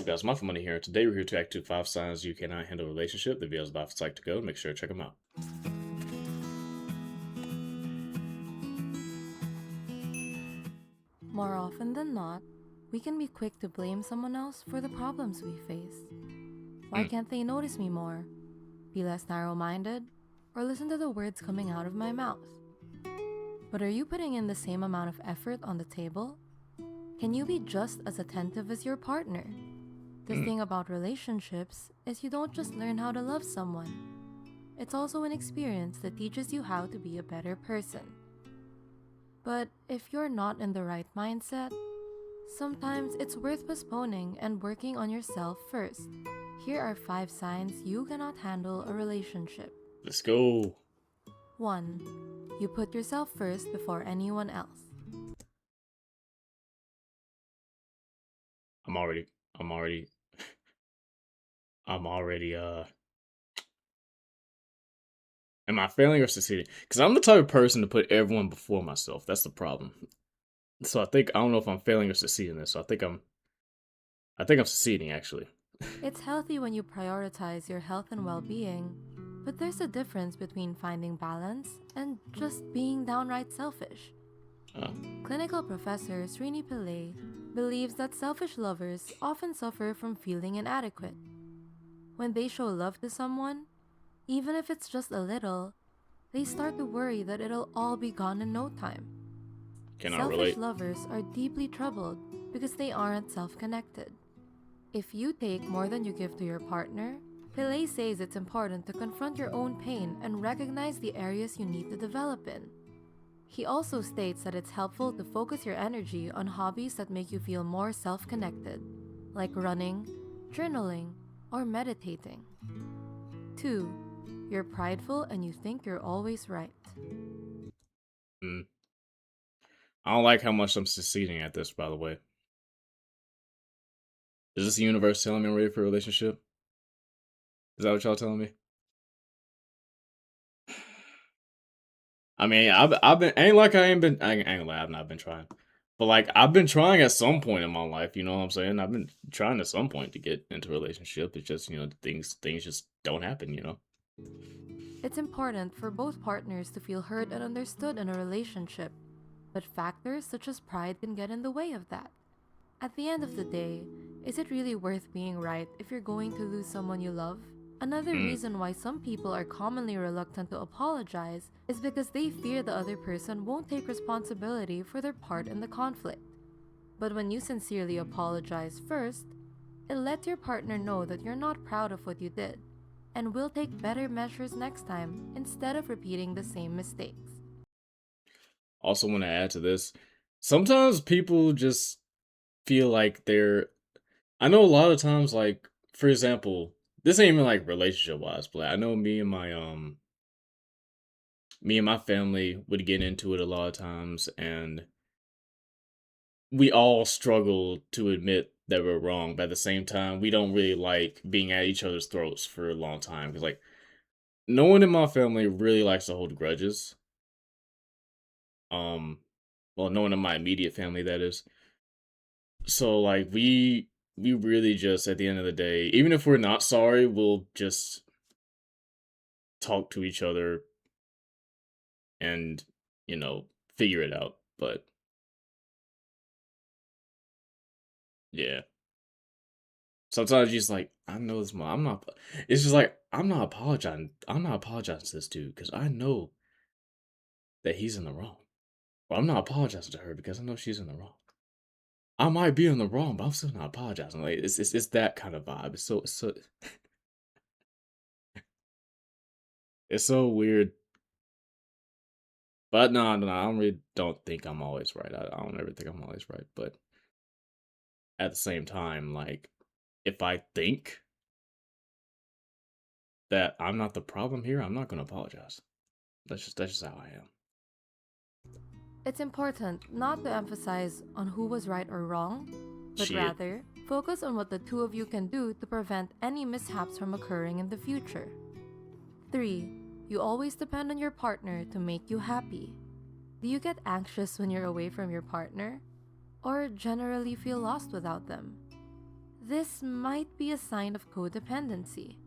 guys? My money here. Today we're here to act 5 signs you cannot handle a relationship. The video is about to go. Make sure to check them out. More often than not, we can be quick to blame someone else for the problems we face. Why Mm. can't they notice me more? Be less narrow minded? Or listen to the words coming out of my mouth? But are you putting in the same amount of effort on the table? Can you be just as attentive as your partner? The Mm. thing about relationships is you don't just learn how to love someone, it's also an experience that teaches you how to be a better person. But if you're not in the right mindset, sometimes it's worth postponing and working on yourself first. Here are 5 signs you cannot handle a relationship. Let's go. 1. You put yourself first before anyone else. I'm already, I'm already, I'm already, am I failing or succeeding? Because I'm the type of person to put everyone before myself. That's the problem. So I don't know if I'm failing or succeeding this. So I think I'm succeeding actually. It's healthy when you prioritize your health and well being, but there's a difference between finding balance and just being downright selfish. Uh, Clinical professor Srini Pillai believes that selfish lovers often suffer from feeling inadequate. When they show love to someone, even if it's just a little, they start to worry that it'll all be gone in no time. Cannot Selfish relate. lovers are deeply troubled because they aren't self connected. If you take more than you give to your partner, Pillay says it's important to confront your own pain and recognize the areas you need to develop in. He also states that it's helpful to focus your energy on hobbies that make you feel more self connected, like running, journaling, or meditating. 2. You're prideful and you think you're always right. Mm. I don't like how much I'm succeeding at this. By the way, is this the universe telling me I'm ready for a relationship? Is that what y'all telling me? I mean, I've been ain't like I ain't been I ain't gonna lie, I've not been trying. But like I've been trying at some point in my life, you know what I'm saying? I've been trying at some point to get into a relationship. It's just, things just don't happen. It's important for both partners to feel heard and understood in a relationship, but factors such as pride can get in the way of that. At the end of the day, is it really worth being right if you're going to lose someone you love? Another Mm. reason why some people are commonly reluctant to apologize is because they fear the other person won't take responsibility for their part in the conflict. But when you sincerely apologize first, it lets your partner know that you're not proud of what you did and will take better measures next time instead of repeating the same mistakes. Also want to add to this. Sometimes people just feel like they're I know a lot of times, like, for example, this ain't even like relationship wise, but I know me and my family would get into it a lot of times, and we all struggle to admit that we're wrong, but at the same time, we don't really like being at each other's throats for a long time. Because, like, no one in my family really likes to hold grudges. Um, well, no one in my immediate family, that is. So, like, we really just at the end of the day, even if we're not sorry, we'll just talk to each other and you know figure it out. But yeah, sometimes you're just like, I know this. I'm not. It's just like I'm not apologizing. I'm not apologizing to this dude because I know that he's in the wrong. Or I'm not apologizing to her because I know she's in the wrong. I might be in the wrong, but I'm still not apologizing. Like it's that kind of vibe. It's so weird. But no, I don't really don't think I'm always right. I don't ever think I'm always right. But at the same time, like if I think that I'm not the problem here, I'm not gonna apologize. That's just how I am. It's important not to emphasize on who was right or wrong, but Shit. rather focus on what the two of you can do to prevent any mishaps from occurring in the future. 3. You always depend on your partner to make you happy. Do you get anxious when you're away from your partner? Or generally feel lost without them? This might be a sign of codependency.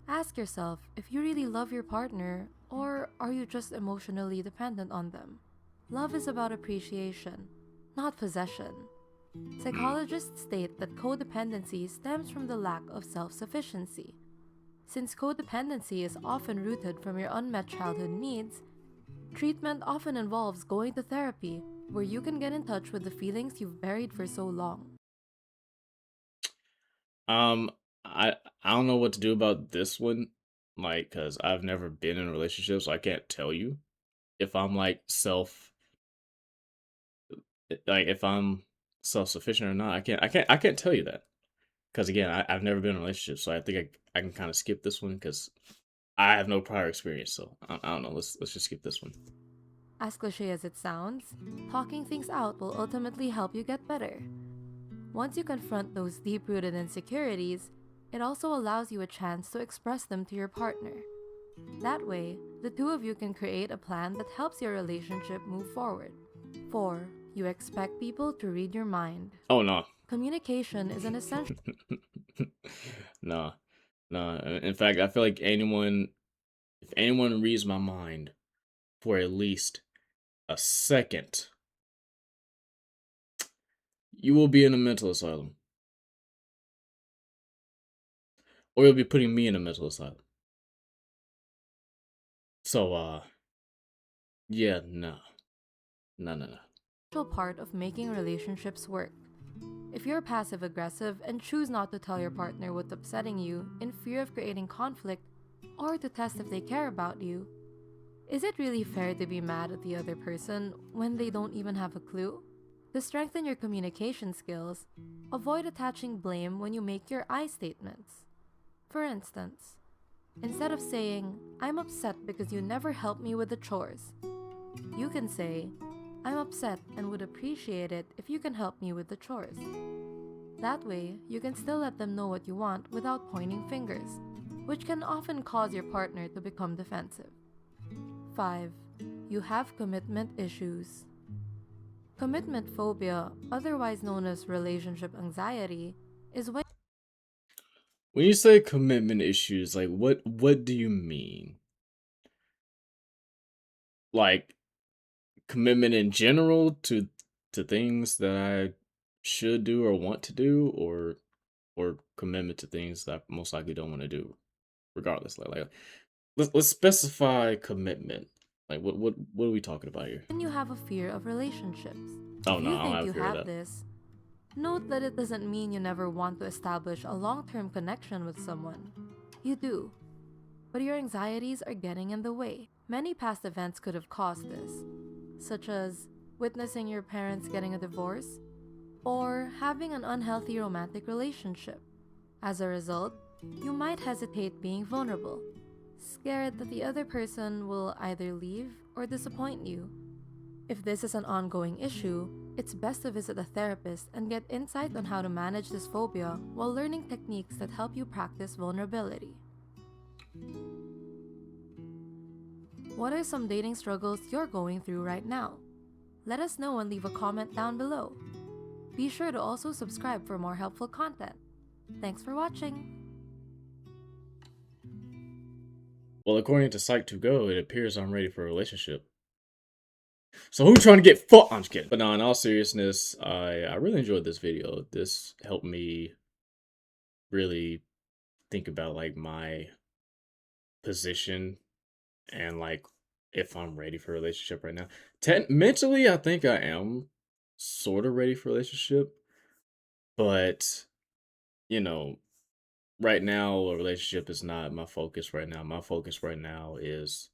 Ask yourself if you really love your partner or are you just emotionally dependent on them. Love is about appreciation, not possession. Mm. Psychologists state that codependency stems from the lack of self sufficiency. Since codependency is often rooted from your unmet childhood needs, treatment often involves going to therapy, where you can get in touch with the feelings you've buried for so long. Um, I I don't know what to do about this one, like, cause I've never been in a relationship, so I can't tell you if I'm like if I'm self sufficient or not. I can't tell you that, cause again, I've never been in a relationship, so I think I can kind of skip this one because I have no prior experience. So I don't know. Let's just skip this one. As cliche as it sounds, talking things out will ultimately help you get better. Once you confront those deep rooted insecurities, it also allows you a chance to express them to your partner. That way, the two of you can create a plan that helps your relationship move forward. 4. You expect people to read your mind. Oh no, Communication is an essential no, no. In fact, I feel like if anyone reads my mind for at least a second, you will be in a mental asylum, or you'll be putting me in a mental asylum. So, yeah, no, no, no, no. part of making relationships work. If you're passive aggressive and choose not to tell your partner what's upsetting you in fear of creating conflict or to test if they care about you, is it really fair to be mad at the other person when they don't even have a clue? To strengthen your communication skills, avoid attaching blame when you make your I statements. For instance, instead of saying, I'm upset because you never help me with the chores, you can say, I'm upset and would appreciate it if you can help me with the chores. That way, you can still let them know what you want without pointing fingers, which can often cause your partner to become defensive. 5. You have commitment issues. Commitment phobia, otherwise known as relationship anxiety, is when When you say commitment issues, like what do you mean? Like commitment in general to things that I should do or want to do, or commitment to things that I most likely don't want to do, regardless. Like let's specify commitment. Like what are we talking about here? you have a fear of relationships. Oh If no, you I don't think have a you fear of have that. this, note that it doesn't mean you never want to establish a long term connection with someone. You do, but your anxieties are getting in the way. Many past events could have caused this, such as witnessing your parents getting a divorce or having an unhealthy romantic relationship. As a result, you might hesitate being vulnerable, scared that the other person will either leave or disappoint you. If this is an ongoing issue, it's best to visit a therapist and get insight on how to manage this phobia while learning techniques that help you practice vulnerability. What are some dating struggles you're going through right now? Let us know and leave a comment down below. Be sure to also subscribe for more helpful content. Thanks for watching! Well, according to Psych2Go, it appears I'm ready for a relationship. So who trying to get fucked? I'm just kidding. But no, in all seriousness, I really enjoyed this video. This helped me really think about like my position and like if I'm ready for a relationship right now. Mentally, I think I am sort of ready for a relationship, but you know, right now a relationship is not my focus right now. My focus right now is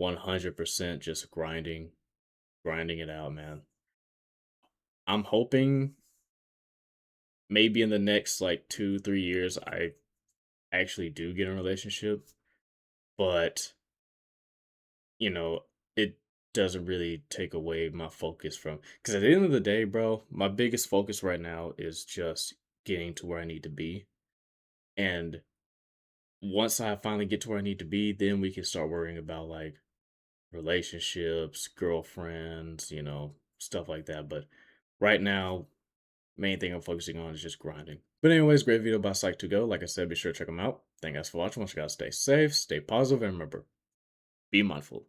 100% just grinding it out, man. I'm hoping maybe in the next like 2, 3 years I actually do get in a relationship, but you know, it doesn't really take away my focus from, because at the end of the day, bro, my biggest focus right now is just getting to where I need to be. And once I finally get to where I need to be, then we can start worrying about like relationships, girlfriends, stuff like that. But right now, Main thing I'm focusing on is just grinding. But anyways, great video by Psych2Go. Like I said, be sure to check them out. Thank you guys for watching. Want you guys stay safe, stay positive, and remember, be mindful.